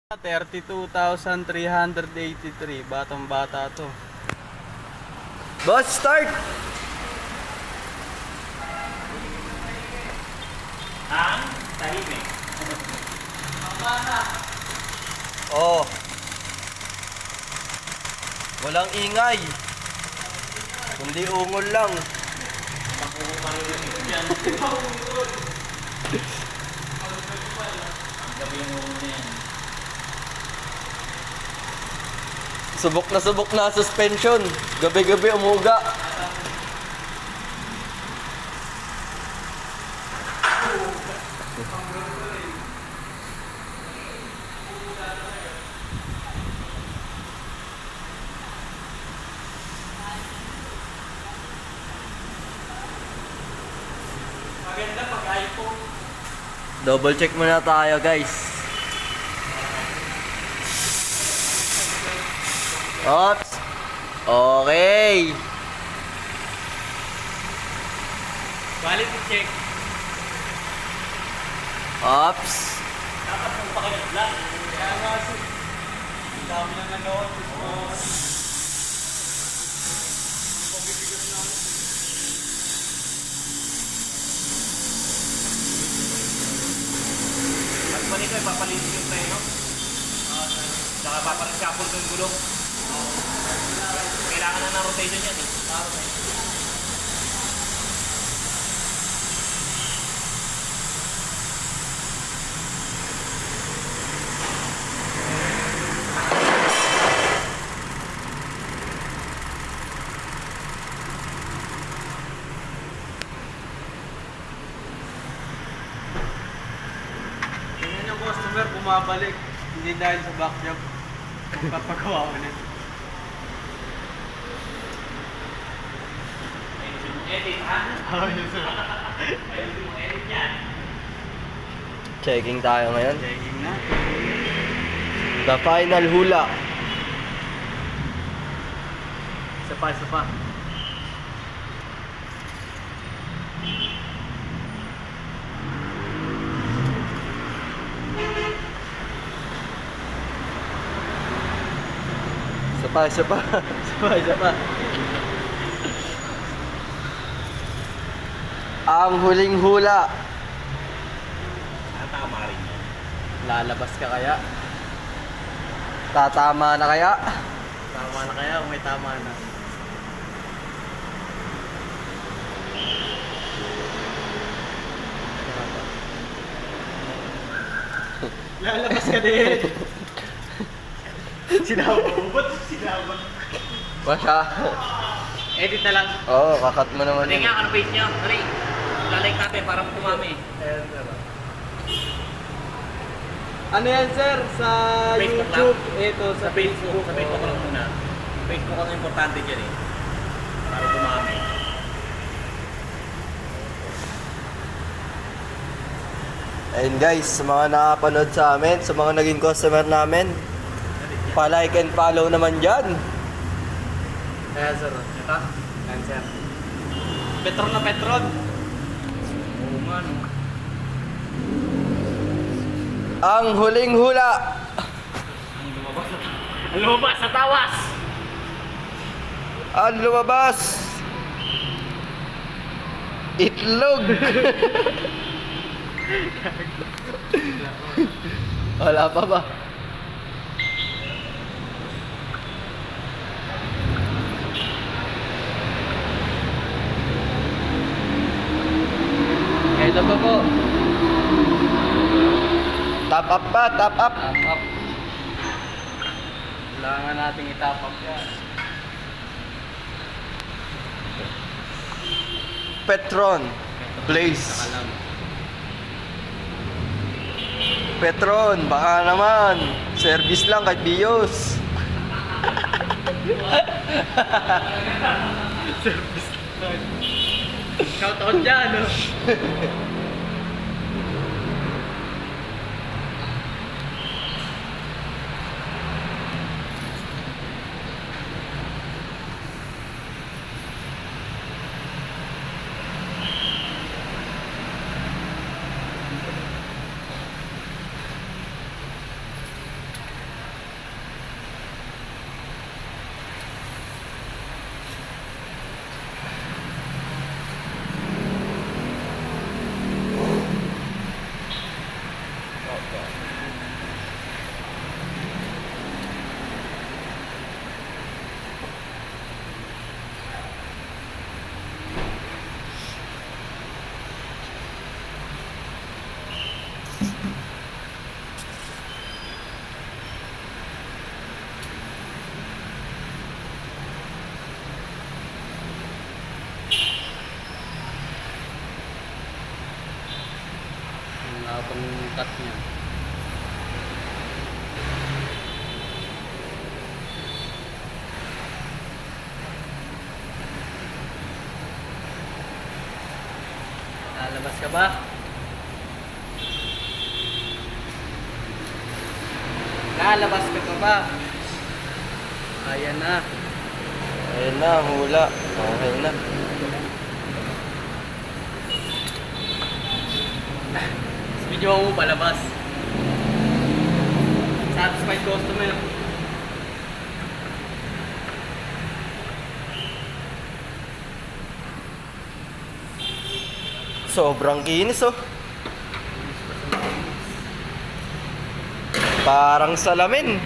32,383. Batang bata to. Boss, start! Ang tahimik. Oh. Walang ingay. Kundi ungol lang. Pakuho maririnig dyan. Ang gabi yung ulo na yan. Subok na suspension. Gabi-gabi umuga. Maganda pag iPhone. Double check muna tayo, guys. Ops. Okay. Quality check. Ops. Dapat kung pakilag. Kaya nga ang dami na nagawa. At pa nito, ipapalitin yung preno. Saka paparisapol ko yung gulong. Kailangan na ng rotation yan eh. Tingnan yung customer bumabalik. Hindi dahil sa back job. Papagawa ko na. Ayusin mo edit ha? Ayusin mo edit yan. Checking tayo ngayon. Checking na. The final hula. Isa pa. Isa pa. Ang huling hula. Tama rin yan. Lalabas ka kaya? Tatama na kaya? Tama na kaya o may tama na? Lalabas ka din! Sinama mo? Ba't sinama? Masya. Edit na lang. Oo, kakat mo naman Hindi yun. nga, ano page niya? Sorry. Lalike natin para kumami. Ayan, sir. Ano yan, sir? Sa Facebook YouTube? lang? Ito, sa Sa Facebook. Facebook. Sa Facebook lang muna. Facebook ang importante dyan eh. Para kumami. Ayun guys, sa mga nakapanood sa amin, sa mga naging customer namin, pa-like and follow naman dyan. Ayan, sir. Ito? Ayan, sir. Petron na Petron. Oo nga no. Ang huling hula. Ang lumabas sa tawas! Ang lumabas. Itlog. Wala pa ba? Ito pa po. Top up pa, top up. Top up. Kailangan nating i-top up yan. Petron. Blaze. Alam. Petron, baka naman. Service lang kay Bios. Shout out dyan, no? cut niya. Lalabas ka ba? Lalabas ka pa ba? Ayan na. Ayun na, ang hula. Okay na. Video mo palabas. Satisfied customer. Sobrang kinis oh. Parang salamin.